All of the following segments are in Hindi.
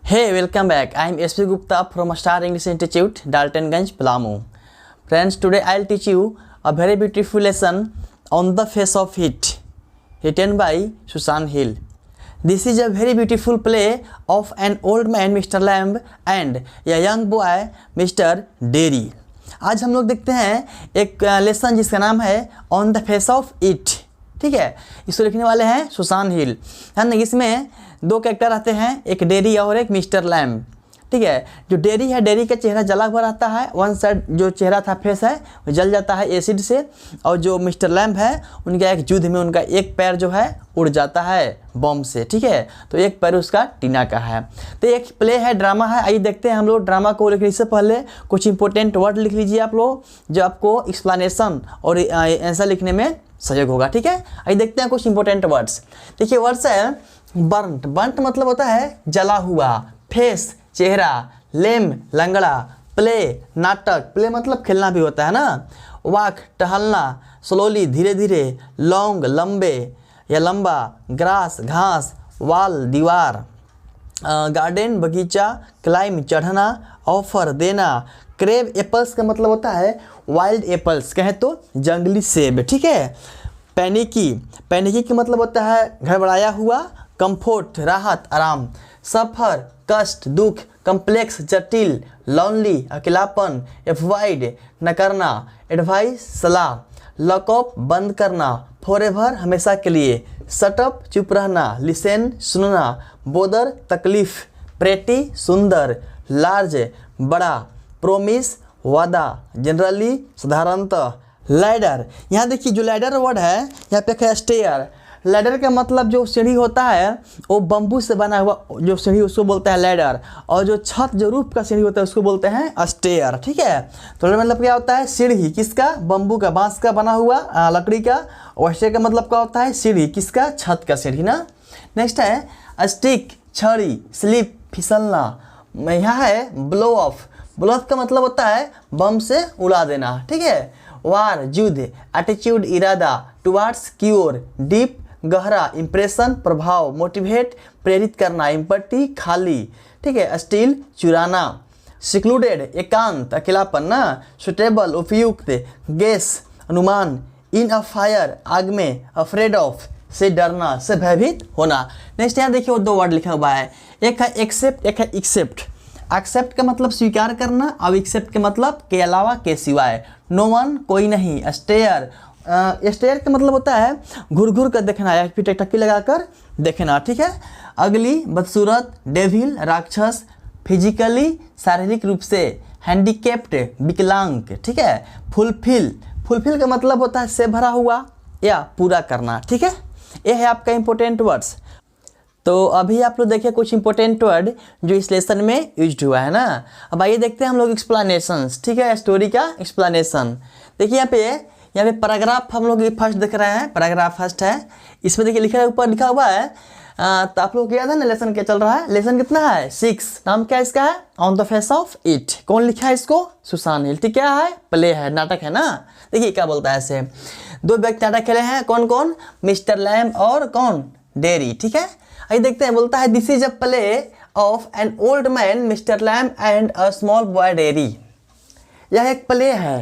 Hey, welcome back. I am SP Gupta from Star English Institute, Daltonganj, Palamu. Friends, today I'll teach you a very beautiful lesson on the face of it, written by Susan Hill. This is a very beautiful play of an old man, Mr. Lamb, and a young boy, Mr. Derry. आज हम लोग देखते हैं एक लेसन जिसका नाम है on the face of it. ठीक है, इसको लिखने वाले हैं सुसान हिल। है ना, इसमें दो कैरेक्टर आते हैं, एक डेरी और एक मिस्टर लैम्ब। ठीक है, जो डेरी है, डेरी का चेहरा जला हुआ रहता है, वन साइड जो चेहरा था फेस है वो जल जाता है एसिड से, और जो मिस्टर लैम्ब है उनका एक युद्ध में उनका एक पैर जो है उड़ जाता है बम से। ठीक है, तो एक पैर उसका टीना का है। तो एक प्ले है, ड्रामा है। आइए देखते हैं हम लोग ड्रामा को लिखने से पहले कुछ इंपॉर्टेंट वर्ड लिख लीजिए आप लोग, जो आपको एक्सप्लेनेशन और आंसर लिखने में सहयोग होगा। ठीक है, आइए देखते हैं कुछ इंपॉर्टेंट वर्ड्स। देखिए, वर्ड्स है बर्न्ट। बर्न्ट मतलब होता है जला हुआ, फेस चेहरा, लेम लंगड़ा, प्ले नाटक, प्ले मतलब खेलना भी होता है ना, वॉक टहलना, स्लोली धीरे धीरे, लॉन्ग लंबे या लंबा, ग्रास घास, वॉल दीवार, गार्डन बगीचा, क्लाइम चढ़ना, ऑफर देना, क्रेव एप्पल्स का मतलब होता है वाइल्ड एप्पल्स, कहें तो जंगली सेब। ठीक है, पैनिकी, पैनिकी का मतलब होता है घबराया हुआ, कंफर्ट राहत आराम, सफ़र कष्ट दुख, कम्प्लेक्स जटिल, लॉनली अकेलापन, एवॉइड न करना, एडवाइस सलाह, लॉकअप बंद करना, फॉरएवर हमेशा के लिए, शटअप चुप रहना, लिसन सुनना, बोदर तकलीफ, प्रेटी सुंदर, लार्ज बड़ा, प्रोमिस वादा, जनरली साधारणतः, लैडर। यहाँ देखिए जो लैडर वर्ड है यहाँ पे है स्टेयर। लैडर का मतलब जो सीढ़ी होता है वो बम्बू से बना हुआ जो सीढ़ी उसको बोलते हैं लैडर, और जो छत जो रूफ का सीढ़ी होता है उसको बोलते हैं स्टेयर। ठीक है, तो मतलब क्या होता है सीढ़ी, किसका, बम्बू का, बांस का बना हुआ लकड़ी का, और स्टेयर का मतलब क्या होता है सीढ़ी, किसका, छत का सीढ़ी ना। नेक्स्ट है स्टिक छड़ी, स्लिप फिसलना। यहाँ है ब्लो ऑफ। ब्लो ऑफ का मतलब होता है बम से उड़ा देना। ठीक है, वार युद्ध, एटीट्यूड इरादा, टुवार्ड्स क्योर, डीप गहरा, इंप्रेशन प्रभाव, मोटिवेट प्रेरित करना, इम्पटी खाली। ठीक है, स्टील चुराना, सिक्लूडेड एकांत अकेलापन ना, सुटेबल उपयुक्त, गेस अनुमान, इन अ फायर आग में, अफ्रेड ऑफ से डरना, से भयभीत होना। नेक्स्ट यहाँ देखिए वो दो वर्ड लिखा हुआ है, एक है एक्सेप्ट, एक है एक्सेप्ट। एक्सेप्ट का मतलब स्वीकार करना, और एक्सेप्ट के मतलब के अलावा, के सिवाय। नो वन कोई नहीं, स्टेयर, स्टेयर का मतलब होता है घुर घुर कर देखना या फिर टकटकी लगाकर देखना। ठीक है, अगली बदसूरत, डेविल राक्षस, फिजिकली शारीरिक रूप से, हैंडीकेप्ड विकलांग। ठीक है, फुलफिल, फुलफिल का मतलब होता है से भरा हुआ या पूरा करना। ठीक है, ये है आपका इंपॉर्टेंट वर्ड्स। तो अभी आप लोग देखिए कुछ इंपॉर्टेंट वर्ड जो इस लेसन में यूज हुआ है ना। अब आइए देखते हैं हम लोग एक्सप्लेनेशंस। ठीक है, स्टोरी का एक्सप्लेनेशन। देखिए यहाँ पे पैराग्राफ हम लोग फर्स्ट देख रहे हैं, पैराग्राफ फर्स्ट है। इसमें देखिए लिखा ऊपर लिखा हुआ है, तो आप लोग को याद है ना लेसन क्या चल रहा है। लेसन कितना है 6। नाम क्या इसका है, on the face of it. कौन लिखा है इसको, सुसान हिल। ठीक, क्या है, प्ले है, नाटक है ना। देखिए क्या बोलता है ऐसे, दो व्यक्ति नाटक खेले हैं, कौन कौन, मिस्टर लैम्ब और कौन, डेरी। ठीक है, आइए देखते हैं। बोलता है this is a play of N old man mister Lamb and a small boy dairy. यह एक प्ले है।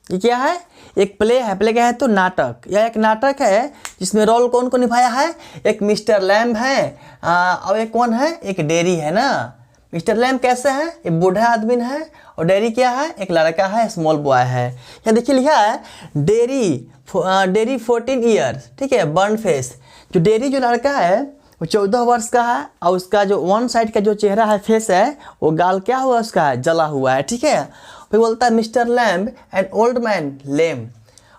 ये क्या है, एक प्ले है। प्ले क्या है तो नाटक। यह एक नाटक है जिसमें रोल कौन को निभाया है, एक मिस्टर लैम्ब है और एक कौन है, एक डेरी है ना। मिस्टर लैम्ब कैसे है, एक बूढ़ा आदमी है, और डेरी क्या है, एक लड़का है, स्मॉल बॉय है। यहाँ देखिए लिखा है डेरी 14 ईयर्स। ठीक है, बर्न फेस। जो डेरी जो लड़का है वो 14 वर्ष का है, और उसका जो वन साइड का जो चेहरा है फेस है वो गाल क्या हुआ उसका है, जला हुआ है। ठीक है, फिर बोलता है mister Lamb and old man Lamb,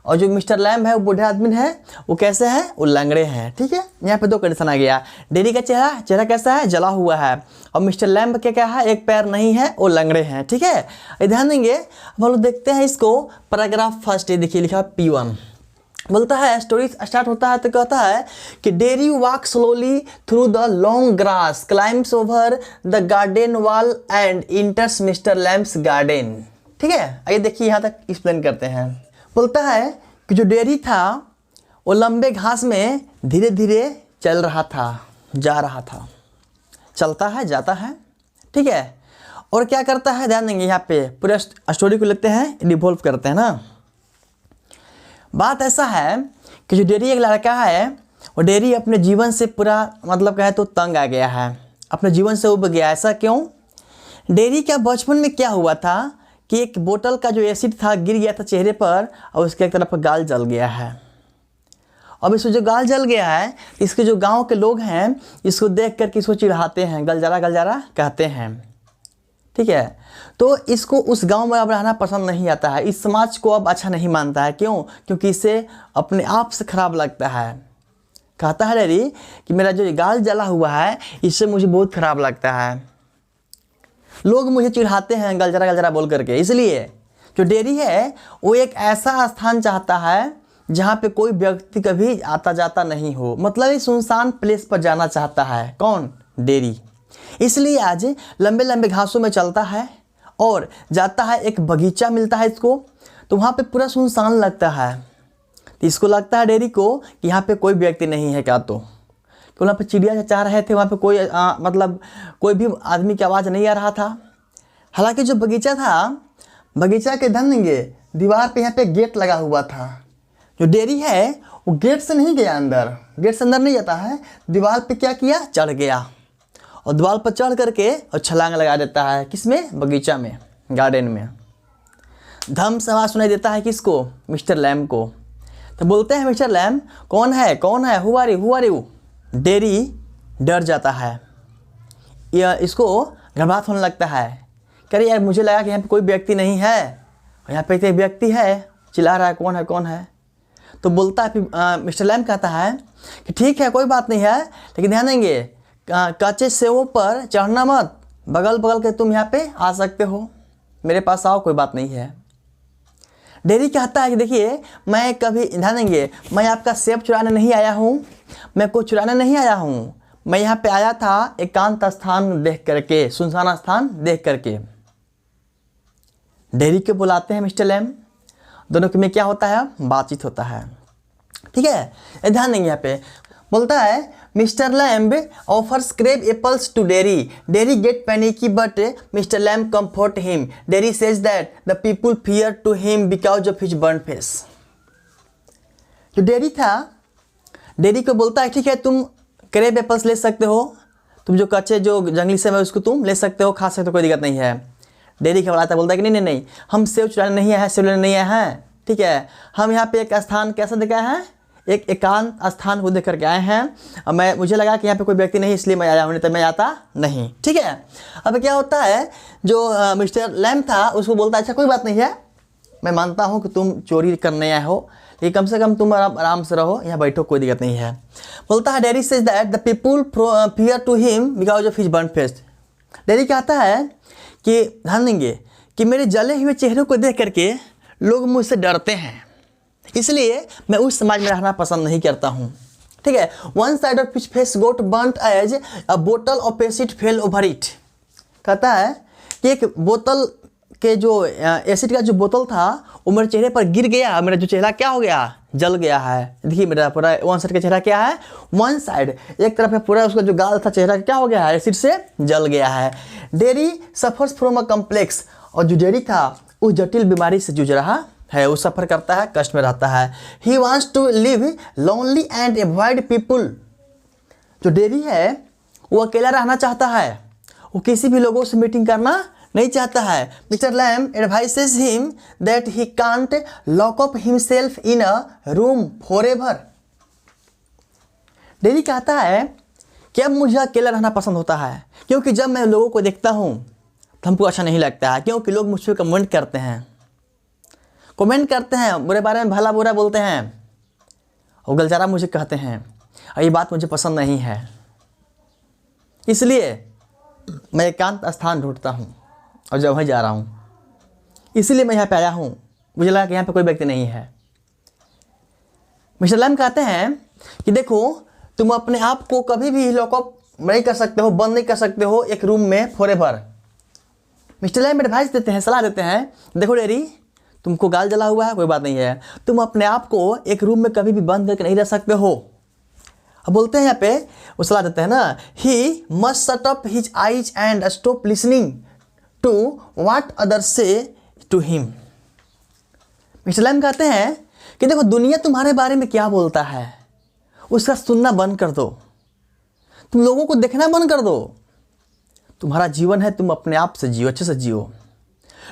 और जो मिस्टर लैम्ब है वो बूढ़े आदमी है, वो कैसे हैं, वो लंगड़े हैं। ठीक है, यहाँ पे दो कंडीशन आ गया। डेरी का चेहरा कैसा है, जला हुआ है, और मिस्टर लैम्ब के क्या है, एक पैर नहीं है, वो लंगड़े हैं। ठीक है, ध्यान देंगे। हम लोग देखते हैं इसको, पैराग्राफ फर्स्ट ये देखिए लिखा P1। बोलता है स्टोरी स्टार्ट होता है तो कहता है कि dairy walk slowly through the long grass, climbs over the garden wall and इंटर्स mister Lamb's garden. ठीक है, आइए देखिए यहाँ तक एक्सप्लेन करते हैं। बोलता है कि जो डेरी था वो लंबे घास में धीरे धीरे चल रहा था, जा रहा था, चलता है जाता है, ठीक है। और क्या करता है, ध्यान देंगे यहाँ पे पूरा स्टोरी को लेते हैं, रिवॉल्व करते हैं ना। बात ऐसा है कि जो डेरी एक लड़का है, वो डेरी अपने जीवन से पूरा मतलब कहे तो तंग आ गया है, अपने जीवन से उब गया। ऐसा क्यों? डेरी का बचपन में क्या हुआ था कि एक बोतल का जो एसिड था गिर गया था चेहरे पर और उसके एक तरफ गाल जल गया है। अब इसको जो गाल जल गया है, इसके जो गांव के लोग हैं इसको देख कर के इसको चिढ़ाते हैं, गलजारा कहते हैं, ठीक है। तो इसको उस गांव में अब रहना पसंद नहीं आता है, इस समाज को अब अच्छा नहीं मानता है। क्यों? क्योंकि इसे अपने आप से खराब लगता है। कहता है डेरी कि मेरा जो गाल जला हुआ है इससे मुझे बहुत खराब लगता है, लोग मुझे चिढ़ाते हैं गलजरा बोल करके। इसलिए जो डेरी है वो एक ऐसा स्थान चाहता है जहाँ पे कोई व्यक्ति कभी आता जाता नहीं हो, मतलब इस सुनसान प्लेस पर जाना चाहता है। कौन? डेरी। इसलिए आज लंबे लंबे घासों में चलता है और जाता है, एक बगीचा मिलता है इसको, तो वहाँ पे पूरा सुनसान लगता है। तो इसको लगता है डेरी को कि यहाँ पे कोई व्यक्ति नहीं है क्या, तो वहाँ पे चिड़िया चाह रहे थे, वहाँ पे कोई मतलब कोई भी आदमी की आवाज़ नहीं आ रहा था। हालांकि जो बगीचा था, बगीचा के ध्यान देंगे दीवार पे यहाँ पे गेट लगा हुआ था। जो डेरी है वो गेट से नहीं गया अंदर, गेट से अंदर नहीं जाता है, दीवार पे क्या किया, चढ़ गया और दीवार पर चढ़ करके और छलांग लगा देता है। किसमें? बगीचा में, गार्डन में। धम से आवाज़ सुनाई देता है किसको? मिस्टर लैम को। तो बोलते हैं मिस्टर लैम कौन है, कौन है, हु आर यू। डेरी डर जाता है, यह इसको घबराहट होने लगता है। कह रही यार मुझे लगा कि यहाँ पे कोई व्यक्ति नहीं है और यहाँ पे एक व्यक्ति है, चिल्ला रहा है कौन है कौन है। तो बोलता है मिस्टर लैम कहता है कि ठीक है कोई बात नहीं है, लेकिन ध्यान देंगे कच्चे सेवों पर चढ़ना मत, बगल बगल के तुम यहाँ पे आ सकते हो, मेरे पास आओ, कोई बात नहीं है। डेरी कहता है कि देखिए मैं कभी, ध्यान देंगे, मैं आपका सेब चुराने नहीं आया हूँ, मैं कुछ चुराने नहीं आया हूँ, मैं यहाँ पे आया था एकांत स्थान देख करके, सुनसान स्थान देख करके। डेरी को बुलाते हैं मिस्टर लैम, दोनों के में क्या होता है, बातचीत होता है, ठीक है। ध्यान देंगे यहाँ पे बोलता है mister Lamb offers crab apples to Derry, Derry get panicky but mister Lamb comfort him, Derry says that the people fear to him because of his burn face. जो डेरी था, डेरी को बोलता है ठीक है तुम क्रेब एप्पल्स ले सकते हो, तुम जो कच्चे जो जंगली सेब है उसको तुम ले सकते हो, खा सकते हो, कोई दिक्कत नहीं है। डेरी घबराता बोलता है कि नहीं, हम सेब चुराने नहीं आए हैं, सेब लेने नहीं आए हैं, ठीक है। हम यहाँ पे एक स्थान कैसा देखा है, एक एकांत स्थान को देख करके आए हैं, मुझे लगा कि यहाँ पे कोई व्यक्ति नहीं इसलिए मैं आया हूँ, नहीं तो मैं आता नहीं, ठीक है। अब क्या होता है, जो मिस्टर लैम था उसको बोलता है अच्छा कोई बात नहीं है, मैं मानता हूँ कि तुम चोरी करने आए हो, लेकिन कम से कम तुम आराम से रहो, यहाँ बैठो, कोई दिक्कत नहीं है। बोलता है Derry says that the people fear to him because of his burn face. Derry कहता है कि ध्यान देंगे कि मेरे जले हुए चेहरे को देख करके लोग मुझसे डरते हैं, इसलिए मैं उस समाज में रहना पसंद नहीं करता हूँ, ठीक है। One side of his face got burnt as a bottle of acid fell over it. कहता है कि एक बोतल के जो एसिड का जो बोतल था वो मेरे चेहरे पर गिर गया, मेरा जो चेहरा क्या हो गया, जल गया है। देखिए मेरा पूरा वन साइड का चेहरा क्या है, वन साइड एक तरफ है पूरा, उसका जो गाल था चेहरा क्या हो गया है, एसिड से जल गया है। Dairy suffers from a complex, और जो डेरी था उस जटिल बीमारी से जूझ रहा है, वो सफ़र करता है, कष्ट में रहता है। He wants to live lonely and avoid people. जो डेरी है वो अकेला रहना चाहता है, वो किसी भी लोगों से मीटिंग करना नहीं चाहता है। Mister Lamb advises him that he can't lock up himself in a room forever. Derry कहता है कि अब मुझे अकेला रहना पसंद होता है, क्योंकि जब मैं लोगों को देखता हूँ तो हमको अच्छा नहीं लगता है, क्योंकि लोग मुझ पर कमेंट करते हैं, बुरे बारे में भला बुरा बोलते हैं और गलजारा मुझे कहते हैं, और ये बात मुझे पसंद नहीं है। इसलिए मैं एकांत स्थान ढूंढता हूँ और जब वहीं जा रहा हूँ, इसलिए मैं यहाँ पे आया हूँ, मुझे लगा कि यहाँ पे कोई व्यक्ति नहीं है। मिस्टर लैम कहते हैं कि देखो तुम अपने आप को कभी भी लॉकअप नहीं कर सकते हो, बंद नहीं कर सकते हो एक रूम में फॉरएवर। मिस्टर लैम एडवाइस देते हैं, सलाह देते हैं, देखो डेरी तुमको गाल जला हुआ है, कोई बात नहीं है, तुम अपने आप को एक रूम में कभी भी बंद करके नहीं रह सकते हो, अब बोलते हैं यहाँ पे, वो सलाह देते हैं ना, he must shut up his eyes and stop listening to what others say to him. Mister Lamb कहते हैं कि देखो दुनिया तुम्हारे बारे में क्या बोलता है उसका सुनना बंद कर दो, तुम लोगों को देखना बंद कर दो। तुम्हारा जीवन है, तुम अपने आप से जियो, अच्छे से जियो।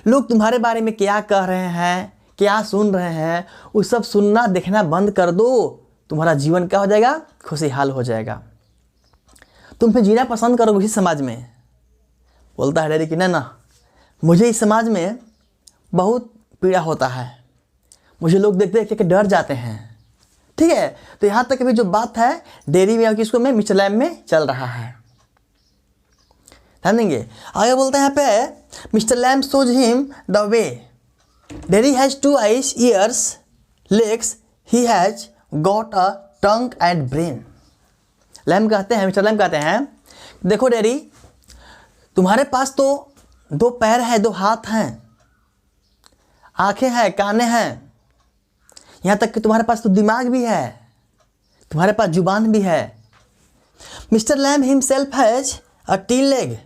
लोग तुम्हारे बारे में क्या कह रहे हैं, क्या सुन रहे हैं, वो सब सुनना देखना बंद कर दो। तुम्हारा जीवन क्या हो जाएगा, खुशहाल हो जाएगा। तुम फिर जीना पसंद करोगे इस समाज में। बोलता है डैडी कि ना मुझे इस समाज में बहुत पीड़ा होता है, मुझे लोग देख देख के डर जाते हैं। ठीक है, तो यहाँ तक भी जो बात है डेयरी में किसको में मिस्टर लैम में चल रहा है। ध्यान देंगे। आगे बोलते हैं यहाँ पे, mister Lamb shows him the way, Derry has 2 eyes, ears, legs, he has got a tongue and brain। Lamb कहते हैं, मिस्टर लैम कहते हैं, देखो डेयरी तुम्हारे पास तो 2 पैर है, 2 हाथ हैं, आंखें हैं, कानें हैं, यहाँ तक कि तुम्हारे पास तो दिमाग भी है, तुम्हारे पास जुबान भी है। Mister Lamb himself has a tin leg,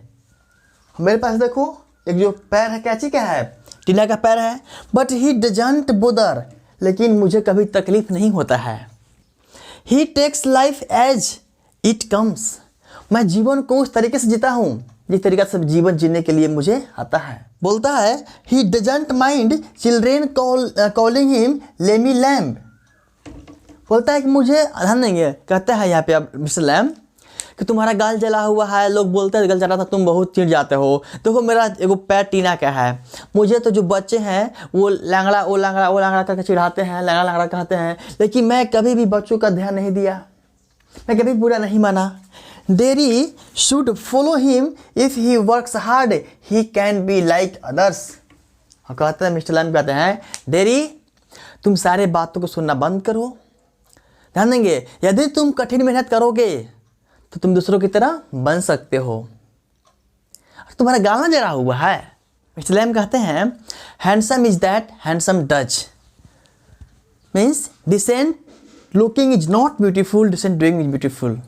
मेरे पास देखो एक जो पैर है, कैची का है, टीना का पैर है। बट ही डजंट बोदर, लेकिन मुझे कभी तकलीफ नहीं होता है। He takes life as it comes, मैं जीवन को उस तरीके से जीता हूँ जिस तरीके से जीवन जीने के लिए मुझे आता है। बोलता है he doesn't mind children calling him Lamey Lamb, बोलता है कि मुझे ध्यान देंगे। कहते हैं यहाँ पे अब मिस्टर लैम कि तुम्हारा गाल जला हुआ है, लोग बोलते हैं गाल जला था, तुम बहुत चिढ़ जाते हो। देखो मेरा एगो पैर टीना का है, मुझे तो जो बच्चे हैं वो लांगड़ा करके चिढ़ाते हैं, लांगड़ा कहते हैं, लेकिन मैं कभी भी बच्चों का ध्यान नहीं दिया, मैं कभी बुरा नहीं माना। Dairy should follow him if he works hard, he can be like others. कहते हैं मिस्टर लैम कहते हैं डेयरी तुम सारे बातों को सुनना बंद करो। ध्यान देंगे, यदि तुम कठिन मेहनत करोगे तो तुम दूसरों की तरह बन सकते हो। तुम्हारा गाना जरा हुआ है। मिस्टर लैम कहते हैं handsome is that handsome does, means decent looking is not beautiful, decent doing is beautiful.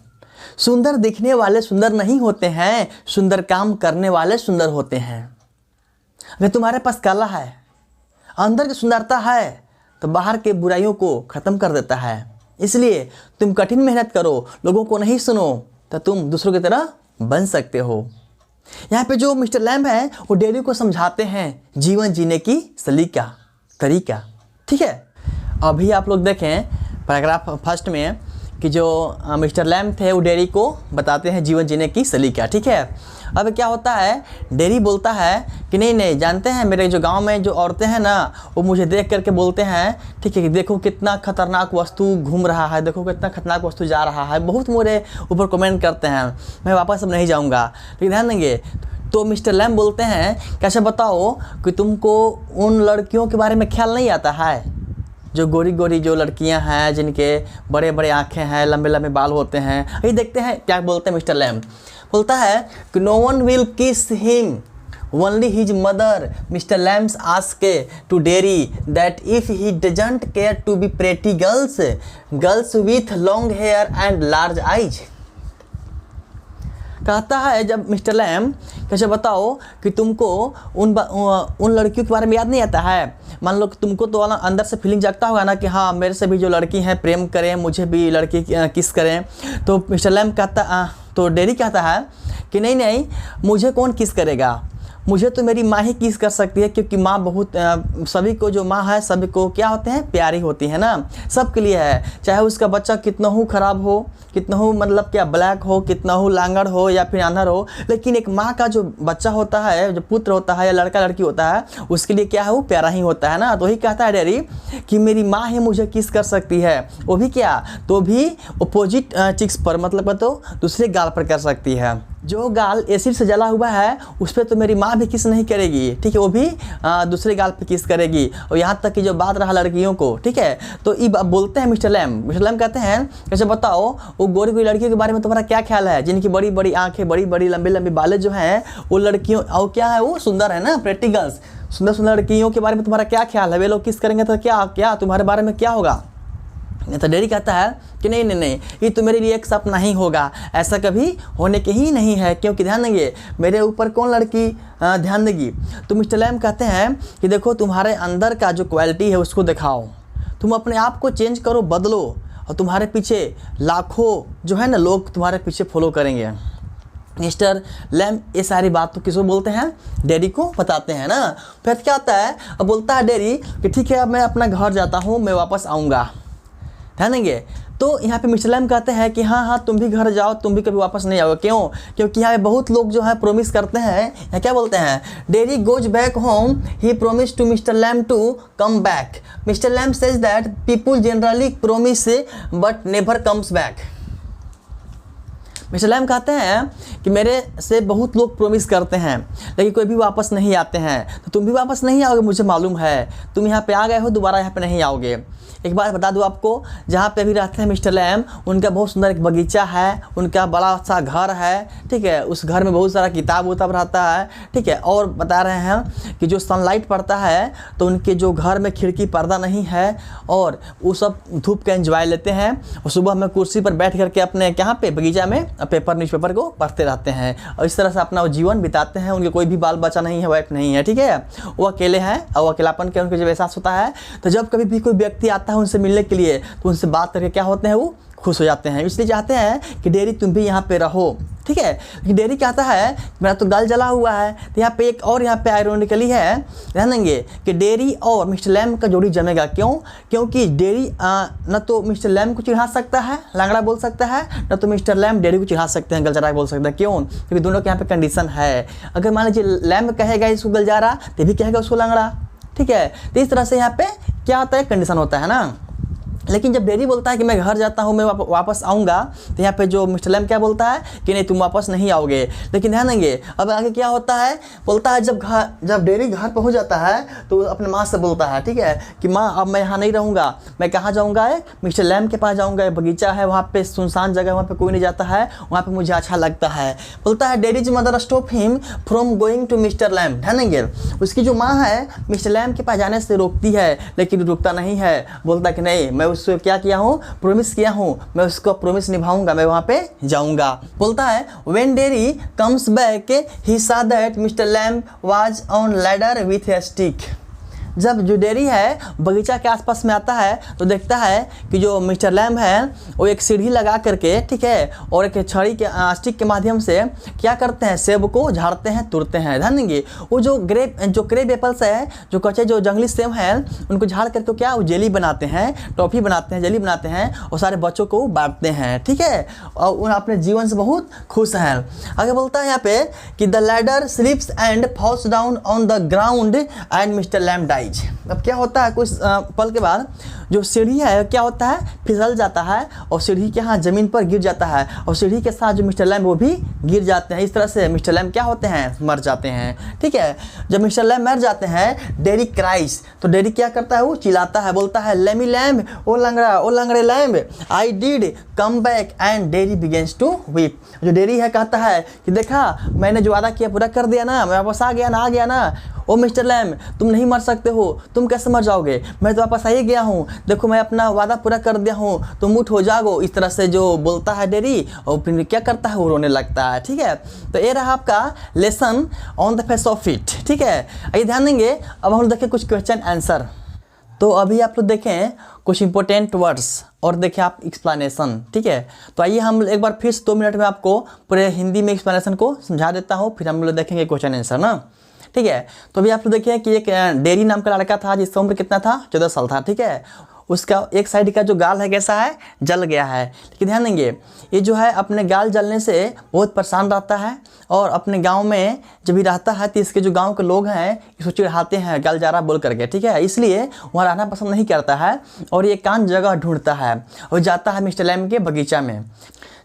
सुंदर दिखने वाले सुंदर नहीं होते हैं, सुंदर काम करने वाले सुंदर होते हैं। अगर तुम्हारे पास कला है, अंदर की सुंदरता है, तो बाहर के बुराइयों को ख़त्म कर देता है। इसलिए तुम कठिन मेहनत करो, लोगों को नहीं सुनो, तो तुम दूसरों की तरह बन सकते हो। यहाँ पे जो मिस्टर लैम है वो डेयरी को समझाते हैं जीवन जीने की तरीका। ठीक है, अभी आप लोग देखें पैराग्राफ फर्स्ट में कि जो मिस्टर लैम थे वो डेयरी को बताते हैं जीवन जीने की सलीका। ठीक है, अब क्या होता है, डेयरी बोलता है कि नहीं जानते हैं मेरे जो गांव में जो औरतें हैं ना वो मुझे देख करके बोलते हैं, ठीक है, कि देखो कितना खतरनाक वस्तु घूम रहा है, देखो कितना खतरनाक वस्तु जा रहा है, बहुत मेरे ऊपर कमेंट करते हैं, मैं वापस अब नहीं जाऊँगा। लेकिन ध्यान देंगे, तो मिस्टर लैम बोलते हैं कैसे बताओ कि तुमको उन लड़कियों के बारे में ख्याल नहीं आता है जो गोरी जो लड़कियां हैं, जिनके बड़े बड़े आँखें हैं, लंबे लंबे बाल होते हैं। ये देखते हैं क्या बोलते हैं मिस्टर लैम। बोलता है कि no one will kiss him only his mother. Mister Lamb's ask to Derry that if he doesn't care to be pretty girls with long hair and large eyes. कहता है जब मिस्टर लैम कैसे बताओ कि तुमको उन लड़कियों के बारे में याद नहीं आता है। मान लो कि तुमको तो अंदर से फीलिंग जागता होगा ना कि हाँ मेरे से भी जो लड़की हैं प्रेम करें, मुझे भी लड़की किस करें। तो मिस्टर लैम कहता, तो डेयरी कहता है कि नहीं मुझे कौन किस करेगा, मुझे तो मेरी माँ ही किस कर सकती है, क्योंकि माँ बहुत सभी को जो माँ है सभी को क्या होते हैं, प्यारी होती है ना, सबके लिए है। चाहे उसका बच्चा कितना हो ख़राब हो, कितना हो मतलब क्या ब्लैक हो, कितना हो लांगड़ हो या फिर अंधर हो, लेकिन एक माँ का जो बच्चा होता है, जो पुत्र होता है या लड़का लड़की होता है, उसके लिए क्या है, वो प्यारा ही होता है ना। तो वही कहता है डेयरी कि मेरी माँ ही मुझे किस कर सकती है, वो भी क्या, तो भी अपोजिट चिक्स पर, मतलब तो दूसरे गाल पर कर सकती है। जो गाल एसिड से जला हुआ है उस पर तो मेरी माँ भी किस नहीं करेगी, ठीक है, वो भी दूसरे गाल पे किस करेगी। और यहाँ तक कि जो बात रहा लड़कियों को, ठीक है, तो अब बोलते हैं मिस्टर लैम कहते हैं कैसे बताओ वो गोरी गोरी लड़कियों के बारे में तुम्हारा क्या ख्याल है, जिनकी बड़ी बड़ी आंखें, बड़ी बड़ी लंबी लंबी बालें जो हैं वो लड़कियों, और क्या है वो सुंदर है ना, प्रेटी गर्ल्स, सुंदर सुंदर लड़कियों के बारे में तुम्हारा क्या ख्याल है, वे लोग किस करेंगे तो क्या तुम्हारे बारे में क्या होगा। तो डेरी कहता है कि नहीं नहीं नहीं, ये तो मेरे लिए एक सपना ही होगा, ऐसा कभी होने के ही नहीं है, क्योंकि ध्यान देंगे मेरे ऊपर कौन लड़की ध्यान देगी। तो मिस्टर लैम कहते हैं कि देखो तुम्हारे अंदर का जो क्वालिटी है उसको दिखाओ, तुम अपने आप को चेंज करो, बदलो, और तुम्हारे पीछे लाखों जो है ना लोग तुम्हारे पीछे फॉलो करेंगे। मिस्टर लैम ये सारी बात तो किसको बोलते हैं, डेरी को बताते हैं ना। फिर क्या होता है, अब बोलता है डेरी कि ठीक है अब मैं अपना घर जाता हूँ, मैं वापस आऊँगा, ध्यान देंगे। तो यहाँ पे मिस्टर लैम कहते हैं कि हाँ हाँ तुम भी घर जाओ, तुम भी कभी वापस नहीं आओगे। क्यों? क्योंकि यहाँ पे बहुत लोग जो है प्रोमिस करते हैं, या क्या बोलते हैं, Derry goes back home, he promise to mister Lamb to come back. Mister Lamb says that people generally promise but never comes back. Mister Lamb कहते हैं कि मेरे से बहुत लोग प्रोमिस करते हैं लेकिन कोई भी वापस नहीं आते हैं, तो तुम भी वापस नहीं आओगे, मुझे मालूम है। तुम यहाँ पे आ गए हो, दोबारा यहाँ पे नहीं आओगे। एक बात बता दूँ आपको, जहाँ पे भी रहते हैं मिस्टर लैम, उनका बहुत सुंदर एक बगीचा है, उनका बड़ा सा घर है, ठीक है। उस घर में बहुत सारा किताब उताब रहता है, ठीक है। और बता रहे हैं कि जो सनलाइट पड़ता है तो उनके जो घर में खिड़की पर्दा नहीं है, और वो सब धूप का एंजॉय लेते हैं, और सुबह में कुर्सी पर बैठ करके अपने यहाँ पे बगीचा में पेपर न्यूज़पेपर को पढ़ते रहते हैं, और इस तरह से अपना वो जीवन बिताते हैं। उनके कोई भी बाल बच्चा नहीं है, वाइफ नहीं है, ठीक है। वो अकेले हैं, और वो अकेलापन के उनको जब एहसास होता है, तो जब कभी भी कोई व्यक्ति आता है उनसे मिलने के लिए, तो उनसे बात करके क्या होते हैं, वो खुश हो जाते हैं। इसलिए चाहते हैं कि डेरी तुम भी यहाँ पे रहो, ठीक है। लेकिन डेरी कहता है मेरा तो गल जला हुआ है। तो यहाँ पे एक और यहाँ पे आयरोनिकली है, ध्यान देंगे कि डेरी और मिस्टर लैम का जोड़ी जमेगा। क्यों? क्योंकि डेरी न तो मिस्टर लैम को चिढ़ा सकता है, लंगड़ा बोल सकता है, न तो मिस्टर लैम डेरी को चिढ़ा सकते हैं, गलजारा बोल सकते हैं। क्यों? क्योंकि दोनों के यहाँ पे कंडीशन है। अगर मान लीजिए लैम कहेगा इसको गलजारा, तो भी कहेगा उसको लंगड़ा, ठीक है। तो इस तरह से यहाँ पे क्या होता है, कंडीशन होता है ना। लेकिन जब डेरी बोलता है कि मैं घर जाता हूँ, मैं वापस आऊँगा, तो यहाँ पे जो मिस्टर लैम क्या बोलता है कि नहीं तुम वापस नहीं आओगे। लेकिन ध्यान देंगे अब आगे क्या होता है, बोलता है जब डेरी घर पहुँच जाता है तो अपने माँ से बोलता है, ठीक है, कि माँ अब मैं यहाँ नहीं रहूँगा, मैं कहाँ जाऊँगा, मिस्टर लैम के पास जाऊँगा। बगीचा है वहाँ पे, सुनसान जगह, वहाँ पे कोई नहीं जाता है, वहाँ पे मुझे अच्छा लगता है। बोलता है Derry's mother stop him from going to mister Lamb. ध्यान देंगे उसकी जो माँ है मिस्टर लैम के पास जाने से रोकती है, लेकिन रुकता नहीं है। बोलता है कि नहीं, मैं उससे क्या किया हूँ, प्रोमिस किया हूँ, मैं उसको प्रोमिस निभाऊंगा, मैं वहाँ पे जाऊँगा। बोलता है when Derry comes back he saw that mister Lamb was on ladder with a stick. जब जो डेरी है बगीचा के आसपास में आता है तो देखता है कि जो मिस्टर लैम है वो एक सीढ़ी लगा करके, ठीक है, और एक छड़ी के स्टिक के माध्यम से क्या करते हैं, सेब को झाड़ते हैं, तोड़ते हैं। ध्यान देंगे वो जो क्रेब एप्पल्स है, जो कच्चे जो जंगली सेब हैं, उनको झाड़ करके क्या वो जेली बनाते हैं, टॉफ़ी बनाते हैं, जेली बनाते हैं, और सारे बच्चों को बांटते हैं, ठीक है। और उन अपने जीवन से बहुत खुश हैं। आगे बोलता है यहाँ पे कि the ladder slips and falls down on the ground and mister Lamb dies. अब क्या होता है, कुछ पल के बाद जो सीढ़ी है क्या होता है, फिसल जाता है, और सीढ़ी के यहाँ ज़मीन पर गिर जाता है, और सीढ़ी के साथ जो मिस्टर लैम वो भी गिर जाते हैं। इस तरह से मिस्टर लैम क्या होते हैं, मर जाते हैं, ठीक है। जब मिस्टर लैम मर जाते हैं डेरी क्राइस, तो डेरी क्या करता है, वो चिल्लाता है, बोलता है लैमी लैम, ओ लंगड़ा, ओ लंगड़े Lamb, I did come back and Derry begins to weep. जो डेरी है कहता है कि देखा मैंने जो वादा किया पूरा कर दिया ना, मैं वापस आ गया ना। ओ मिस्टर लैम तुम नहीं मर सकते हो, तुम कैसे मर जाओगे, मैं तो वापस आ ही गया हूँ, देखो मैं अपना वादा पूरा कर दिया हूँ, तुम उठ हो जाओ। इस तरह से जो बोलता है डेरी, और फिर क्या करता है, वो रोने लगता है, ठीक है। तो ये रहा आपका lesson on the face of it, ठीक है। आइए ध्यान देंगे, अब हम देखें कुछ क्वेश्चन आंसर। तो अभी आप लोग देखें कुछ इंपॉर्टेंट वर्ड्स और देखें आप एक्सप्लेनेशन, ठीक है। तो आइए हम एक बार फिर 2 मिनट में आपको पूरे हिंदी में एक्सप्लेनेशन को समझा देता हूँ, फिर हम लोग देखेंगे क्वेश्चन आंसर ना, ठीक है। तो अभी आप लोग देखिए कि एक डेरी नाम का लड़का था जिसका उम्र कितना था, 14 साल था, ठीक है। उसका एक साइड का जो गाल है कैसा है, जल गया है। लेकिन ध्यान देंगे ये जो है अपने गाल जलने से बहुत परेशान रहता है, और अपने गांव में जब भी रहता है तो इसके जो गांव के लोग हैं इसको चिढ़ाते हैं गाल जारा बोल करके, ठीक है। इसलिए वहाँ रहना पसंद नहीं करता है, और ये एकांत जगह ढूंढता है और जाता है मिस्टर लैम के बगीचा में।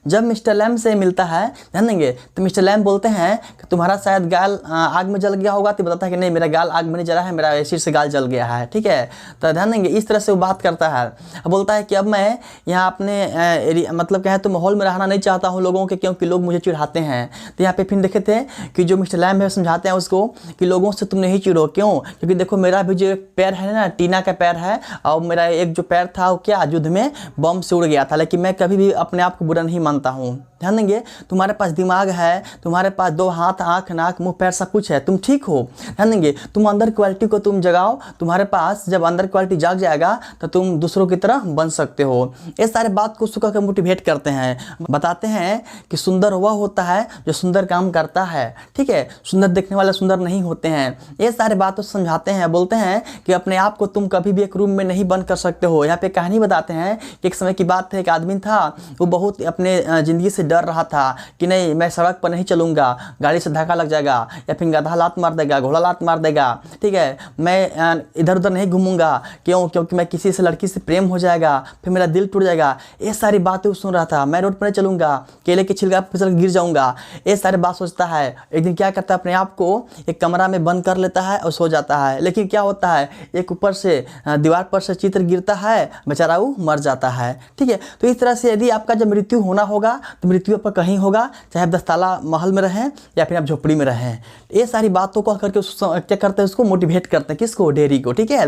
जब मिस्टर लैम से मिलता है, ध्यान देंगे, तो मिस्टर लैम बोलते हैं कि तुम्हारा शायद गाल आग में जल गया होगा। तो बताता है कि नहीं, मेरा गाल आग में नहीं जला है, मेरा एसिड से गाल जल गया है। ठीक है, तो ध्यान देंगे, इस तरह से वो बात करता है। बोलता है कि अब मैं यहाँ अपने मतलब क्या है तो माहौल में रहना नहीं चाहता हूँ लोगों के, क्योंकि लोग मुझे चिढ़ाते हैं। तो यहाँ पे फिर देखे थे कि जो मिस्टर लैम है समझाते हैं उसको कि लोगों से तुम नहीं चिढ़ो। क्यों? क्योंकि देखो मेरा भी जो एक पैर है ना, टीना का पैर है, और मेरा एक जो पैर था वो क्या युद्ध में बम से उड़ गया था। लेकिन मैं कभी भी अपने आप को बुरा नहीं मानता हूँ। ध्यान देंगे, तुम्हारे पास दिमाग है, तुम्हारे पास 2 हाथ, आँख, नाक, मुंह, पैर सब कुछ है, तुम ठीक हो। ध्यान देंगे, तुम अंदर क्वालिटी को तुम जगाओ, तुम्हारे पास जब अंदर क्वालिटी जाग जाएगा तो तुम दूसरों की तरह बन सकते हो। ये सारे बात को सुखा कर मोटिवेट करते हैं, बताते हैं कि सुंदर वह होता है जो सुंदर काम करता है। ठीक है, सुंदर देखने वाले सुंदर नहीं होते हैं। ये सारे बातों समझाते हैं, बोलते हैं कि अपने आप को तुम कभी भी एक रूम में नहीं बंद कर सकते हो। यहाँ पे कहानी बताते हैं कि एक समय की बात है, एक आदमी था, वो बहुत अपने ज़िंदगी से डर रहा था कि नहीं मैं सड़क पर नहीं चलूँगा, गाड़ी से धक्का लग जाएगा, या फिर गधा लात मार देगा, घोड़ा लात मार देगा। ठीक है, मैं इधर उधर नहीं घूमूंगा। क्यों? क्योंकि मैं किसी से लड़की से प्रेम हो जाएगा, फिर मेरा दिल टूट जाएगा। ये सारी बातें वो सुन रहा था। मैं रोड पर नहीं चलूँगा, केले के छिलका फिसल गिर जाऊँगा, ये सारी बात सोचता है। एक दिन क्या करता है, अपने आप को एक कमरा में बंद कर लेता है और सो जाता है। लेकिन क्या होता है, एक ऊपर से दीवार पर से चित्र गिरता है, बेचारा वो मर जाता है। ठीक है, तो इस तरह से यदि आपका जब मृत्यु होना होगा तो मृत्यु पर कहीं होगा, चाहे आप 10 ताला महल में रहें या फिर आप झोपड़ी में रहें। ये सारी बातों को करके क्या करते हैं, उसको मोटिवेट करते हैं। किसको? डेरी को। ठीक है,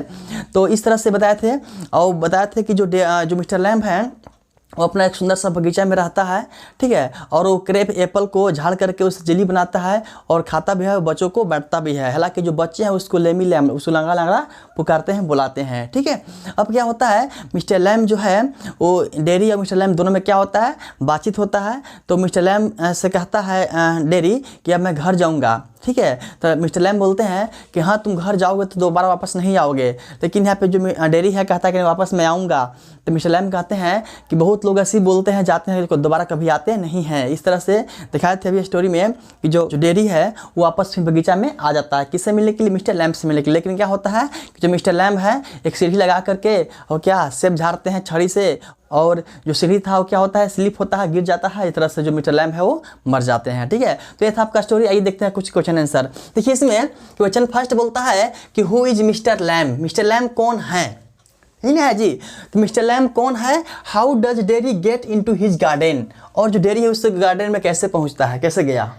तो इस तरह से बताए थे, और बताए थे कि जो मिस्टर लैम्ब हैं वो अपना एक सुंदर सा बगीचा में रहता है। ठीक है, और वो क्रेप एप्पल को झाड़ करके उससे जेली बनाता है और खाता भी है, बच्चों को बांटता भी है। हालांकि जो बच्चे हैं उसको लेमी लैम, उसको लंगड़ा लंगड़ा पुकारते हैं, बुलाते हैं। ठीक है, अब क्या होता है, मिस्टर लैम जो है वो डेरी और मिस्टर लैम दोनों में क्या होता है, बातचीत होता है। तो मिस्टर लैम से कहता है डेरी कि अब मैं घर जाऊँगा। ठीक है, तो मिस्टर लैम बोलते हैं कि हाँ तुम घर जाओगे तो दोबारा वापस नहीं आओगे। लेकिन यहाँ पे जो डेरी है कहता है कि वापस मैं आऊँगा। तो मिस्टर लैम कहते हैं कि बहुत लोग ऐसे बोलते हैं, जाते हैं, दोबारा कभी आते नहीं हैं। इस तरह से दिखाए थे अभी स्टोरी में कि जो डेरी है वो वापस फिर बगीचा में आ जाता है। किससे मिलने के लिए? मिस्टर लैम से मिलने के लिए। लेकिन क्या होता है कि जो मिस्टर लैम है एक सीढ़ी लगा करके और क्या सेब झाड़ते हैं छड़ी से, और जो सीढ़ी था वो क्या होता है, स्लिप होता है, गिर जाता है। इस तरह से जो मिस्टर लैम है वो मर जाते हैं। ठीक है, तो ये था आपका स्टोरी। आइए देखते हैं कुछ क्वेश्चन आंसर। देखिए इसमें क्वेश्चन फर्स्ट बोलता है कि who is mister Lamb, mister Lamb कौन है, ही ना है जी। तो मिस्टर लैम कौन है? How does dairy get into his garden, और जो डेरी है उस गार्डन में कैसे पहुंचता है, कैसे गया।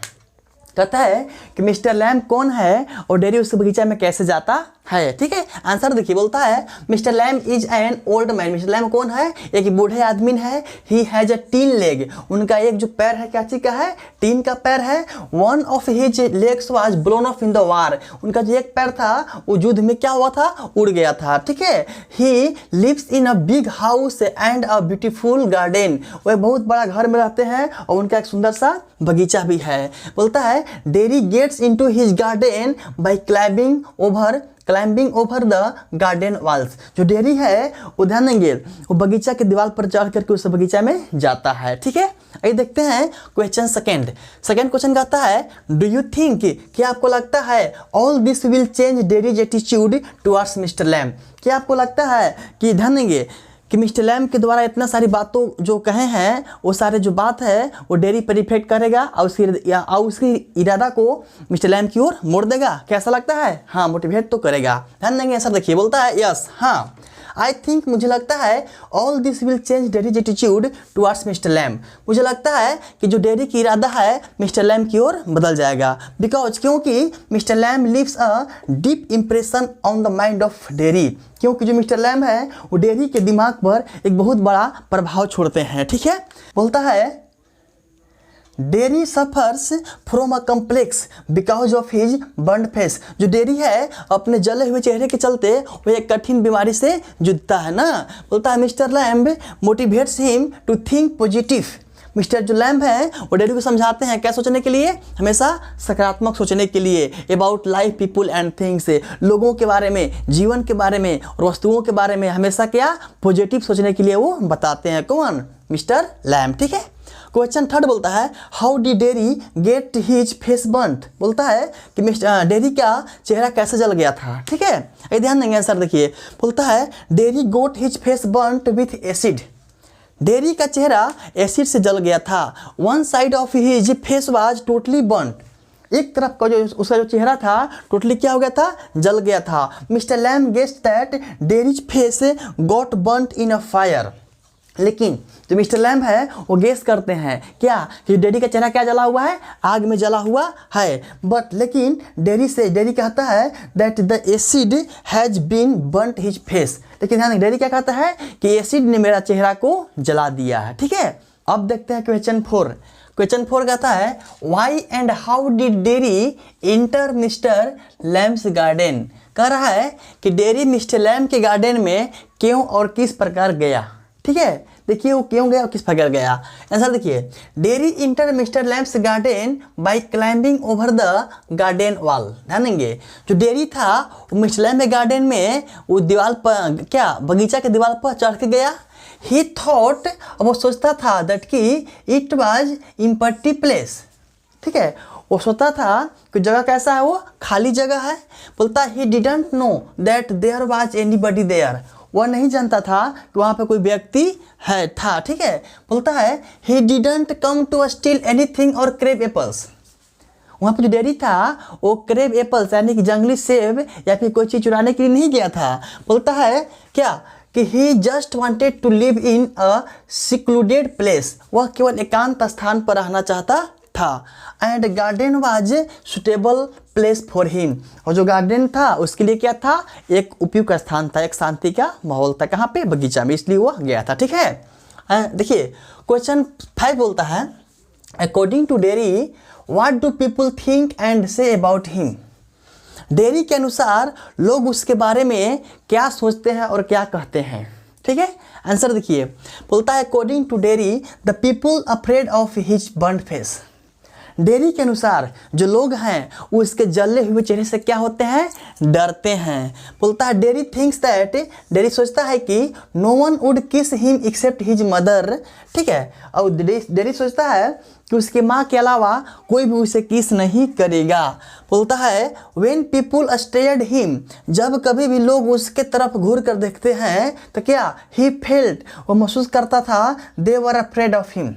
कहता है कि मिस्टर लैम कौन है और डेरी उस बगीचा में कैसे जाता है। ठीक है, आंसर देखिए, बोलता है mister Lamb is an old man. Mister Lamb कौन है? एक बूढ़े आदमी है। He has a tin leg, उनका एक जो पैर है क्या चीज का है, टीन का पैर है। One of his legs was blown of in the war, उनका जो एक पैर था वो युद्ध में क्या हुआ था, उड़ गया था। ठीक है, he lives in a big house and a beautiful garden, वह बहुत बड़ा घर में रहते हैं और उनका एक सुंदर सा बगीचा भी है। बोलता है Derry gets into his garden by climbing over the garden walls. जो डेरी है वो ध्यान देंगे वो बगीचा के दीवार पर चढ़ करके उस बगीचा में जाता है। ठीक है, आइए देखते हैं क्वेश्चन सेकंड क्वेश्चन कहता है डू यू थिंक, क्या आपको लगता है all this will change Derry's attitude towards mister Lamb, क्या आपको लगता है कि ध्यान देंगे कि मिस्टर लैम के द्वारा इतना सारी बातों जो कहे हैं वो सारे जो बात है वो डेरी पर इफेक्ट करेगा और उसकी इरादा को मिस्टर लैम की ओर मोड़ देगा। कैसा लगता है? हाँ, मोटिवेट तो करेगा। ध्यान देंगे आंसर देखिए, बोलता है यस, हाँ आई थिंक, मुझे लगता है all this will change Derry's attitude towards mister Lamb, मुझे लगता है कि जो डेरी की इरादा है मिस्टर लैम की ओर बदल जाएगा। बिकॉज क्योंकि mister Lamb leaves a deep impression on the mind of Derry, क्योंकि जो मिस्टर लैम है वो डेरी के दिमाग पर एक बहुत बड़ा प्रभाव छोड़ते हैं। ठीक है, बोलता है dairy suffers from a complex because of his burn face, जो डेरी है अपने जले हुए चेहरे के चलते वो एक कठिन बीमारी से जूझता है ना। बोलता है mister Lamb motivates him to think positive, mister जो लैम्ब है वो डेरी को समझाते हैं क्या सोचने के लिए, हमेशा सकारात्मक सोचने के लिए। About life people and things, लोगों के बारे में, जीवन के बारे में और वस्तुओं के बारे में हमेशा क्या पॉजिटिव सोचने के लिए वो बताते हैं। कौन? Mister lamb. ठीक है, क्वेश्चन थर्ड बोलता है how D dairy get his face burned, बोलता है कि मिस्टर डेरी का चेहरा कैसे जल गया था। ठीक है, ये ध्यान देंगे आंसर देखिए, बोलता है Derry got his face burned with acid, Derry का चेहरा एसिड से जल गया था। One side of his face was totally burned, एक तरफ का जो उसका जो चेहरा था टोटली क्या हो गया था, जल गया था। Mister Lamb guessed that Derry's face got burned in a fire, लेकिन जो मिस्टर लैम्ब है वो गेस करते हैं क्या कि डेरी का चेहरा क्या जला हुआ है, आग में जला हुआ है। बट लेकिन डेरी कहता है that the acid has been burnt his face, लेकिन हाँ डेरी क्या कहता है कि एसिड ने मेरा चेहरा को जला दिया है। ठीक है, अब देखते हैं क्वेश्चन 4। क्वेश्चन 4 कहता है why and how did Derry enter mister Lamb's garden. कह रहा है कि डेरी मिस्टर लैम्ब के गार्डन में क्यों और किस प्रकार गया। ठीक है, देखिए वो क्यों गया और किस प्रकार गया। आंसर देखिए, Derry enter mister Lamb's garden by climbing over the garden wall. ध्यान देंगे, जो डेरी था वो मिस्टर लैम्ब के गार्डन में वो दीवार पर क्या बगीचा के दीवार पर चढ़ के गया। ही थॉट, वो सोचता था दैट कि इट वाज एम्प्टी प्लेस। ठीक है, वो सोचता था कि जगह कैसा है, वो खाली जगह है। बोलता he didn't know that there was anybody there, वह नहीं जानता था कि वहाँ पे कोई व्यक्ति है था। ठीक है, बोलता है he didn't come to steal anything और क्रेव एप्पल्स, वहाँ पे जो डेरी था वो क्रेव एप्पल्स यानी कि जंगली सेब या फिर कोई चीज़ चुराने के लिए नहीं गया था। बोलता है क्या कि he just wanted to live in a secluded place, वह केवल एकांत स्थान पर रहना चाहता था। And garden was suitable place for him, और जो गार्डन था उसके लिए क्या था, एक उपयुक्त स्थान था, एक शांति का माहौल था। कहाँ पे, बगीचा में, इसलिए वो गया था। ठीक है, देखिए क्वेश्चन 5 बोलता है according to Derry what do people think and say about him. Derry के अनुसार लोग उसके बारे में क्या सोचते हैं और क्या कहते हैं। ठीक है, आंसर देखिए, बोलता है according to Derry the people afraid of his burned face. Derry के अनुसार जो लोग हैं वो इसके जले हुए चेहरे से क्या होते हैं, डरते हैं। बोलता है डेरी थिंक्स दैट, डेरी सोचता है कि नो वन वुड किस हिम एक्सेप्ट हिज मदर। ठीक है, और डेरी सोचता है कि उसकी माँ के अलावा कोई भी उसे किस नहीं करेगा। बोलता है व्हेन पीपुल स्टेयर्ड हिम, जब कभी भी लोग उसके तरफ घूर कर देखते हैं तो क्या ही फेल्ट, वो महसूस करता था दे वर अफ्रेड ऑफ हिम,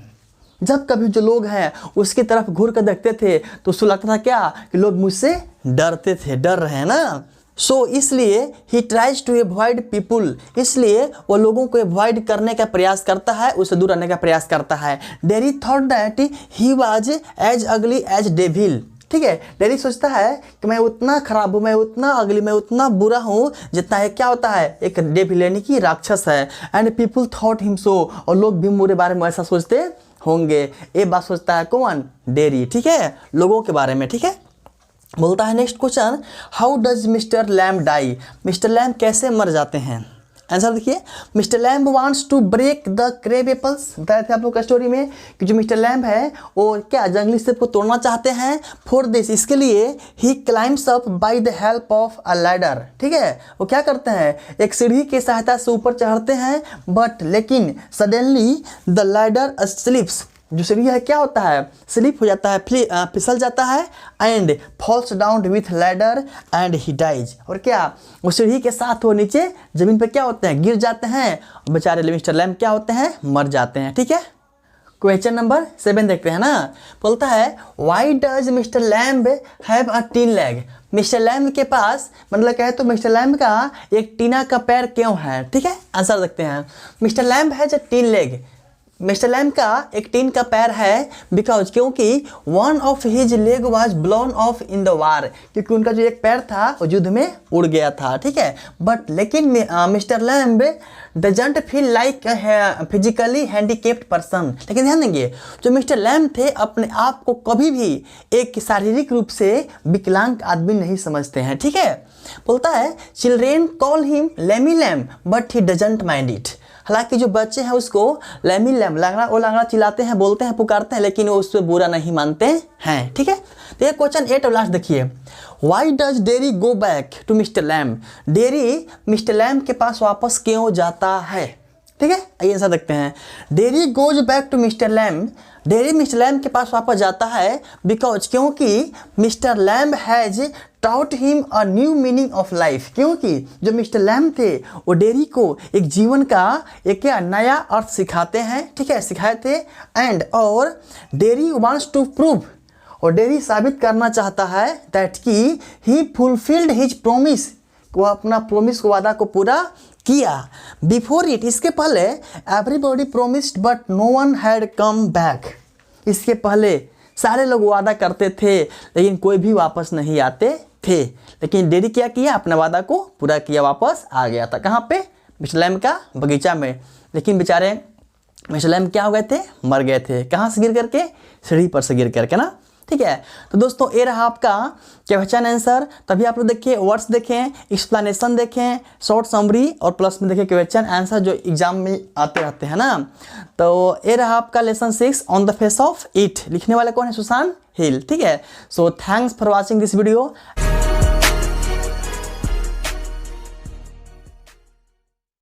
जब कभी जो लोग हैं उसकी तरफ घूर कर देखते थे तो उसको लगता था क्या कि लोग मुझसे डरते थे, डर रहे हैं ना। सो इसलिए he tries to avoid people, इसलिए वो लोगों को एवॉइड करने का प्रयास करता है, उससे दूर रहने का प्रयास करता है। Derry thought that he was as ugly as devil. ठीक है, डेरी सोचता है कि मैं उतना खराब हूँ, मैं उतना अगली, मैं उतना बुरा हूँ जितना है क्या होता है, एक डेविल यानी कि राक्षस है। And people thought him so, और लोग भी मेरे बारे में ऐसा सोचते होंगे। ये बात सोचता है कौन, डेरी। ठीक है, लोगों के बारे में। ठीक है, बोलता है next question how does mister Lamb die, mister Lamb कैसे मर जाते हैं। आंसर देखिए, mister Lamb wants to break the crab apples. बताया था आप लोग का स्टोरी में कि जो मिस्टर लैम्ब है वो क्या जंगली सेब को तोड़ना चाहते हैं। फॉर दिस, इसके लिए he climbs up by the help of a ladder. ठीक है, वो क्या करते हैं, एक सीढ़ी की सहायता से ऊपर चढ़ते हैं। बट लेकिन सडनली द लैडर स्लिप्स, जो सीढ़ी है क्या होता है, स्लिप हो जाता है, फिसल जाता है। And falls down with ladder and he dies, और क्या वो सीढ़ी के साथ वो नीचे जमीन पर क्या होते हैं, गिर जाते हैं। बेचारे मिस्टर लैम्ब क्या होते हैं, मर जाते हैं। ठीक है, क्वेश्चन नंबर 7 देखते हैं ना। बोलता है why does mister lamb have a tin leg. Mister Lamb के पास, मतलब कहे तो मिस्टर लैम्ब का एक टीना का पैर क्यों है। ठीक है, आंसर देखते हैं। Mister lamb has a tin leg, mister lamb का एक टीन का पैर है बिकॉज, क्योंकि one of his leg was blown of in the war, क्योंकि उनका जो एक पैर था वो युद्ध में उड़ गया था। ठीक है, बट लेकिन mister lamb doesn't feel like physically handicapped person. लेकिन ध्यान देंगे, जो मिस्टर लैम्ब थे अपने आप को कभी भी एक शारीरिक रूप से विकलांग आदमी नहीं समझते हैं। ठीक है, बोलता है children call him Lammy lamb but he doesn't mind it. हालांकि जो बच्चे हैं उसको लैमी लैम्ब, लांगड़ा चिल्लाते हैं, बोलते हैं, पुकारते हैं, लेकिन वो उससे बुरा नहीं मानते हैं। ठीक है, तो ये क्वेश्चन 8 और लास्ट देखिए, why does Derry go back to mister Lamb. Derry mister Lamb के पास वापस क्यों जाता है। ठीक है, आइए आंसर देखते हैं। Derry goes back to mister Lamb, Derry mister Lamb के पास वापस जाता है बिकॉज, क्योंकि mister Lamb has taught him a new meaning of life, क्योंकि जो मिस्टर लैम थे वो डेरी को एक जीवन का एक क्या नया अर्थ सिखाते हैं, ठीक है, सिखाए थे। एंड और डेरी वांट्स टू प्रूव, और डेरी साबित करना चाहता है दैट कि ही फुलफिल्ड हिज प्रोमिस, वो अपना प्रोमिस को, वादा को पूरा किया। बिफोर इट, इसके पहले everybody promised but no one had come back, इसके पहले सारे लोग वादा करते थे लेकिन कोई भी वापस नहीं आते थे, लेकिन डेरी क्या किया, अपने वादा को पूरा किया, वापस आ गया था। कहाँ पे? मिस्टर लैम का बगीचा में। लेकिन बेचारे मिस्टर लैम क्या हो गए थे, मर गए थे। कहाँ से गिर करके? सीढ़ी पर से गिर करके ना, ठीक है। तो दोस्तों ये रहा आपका क्वेश्चन आंसर। तभी आप लोग देखिए, वर्ड्स देखें, एक्सप्लेनेशन देखें, शॉर्ट समरी और प्लस में देखिए क्वेश्चन आंसर जो एग्जाम में आते रहते हैं ना। तो ये रहा आपका lesson 6 on the face of it. लिखने वाले कौन है? सुशांत हिल, ठीक है। So thanks for watching this video.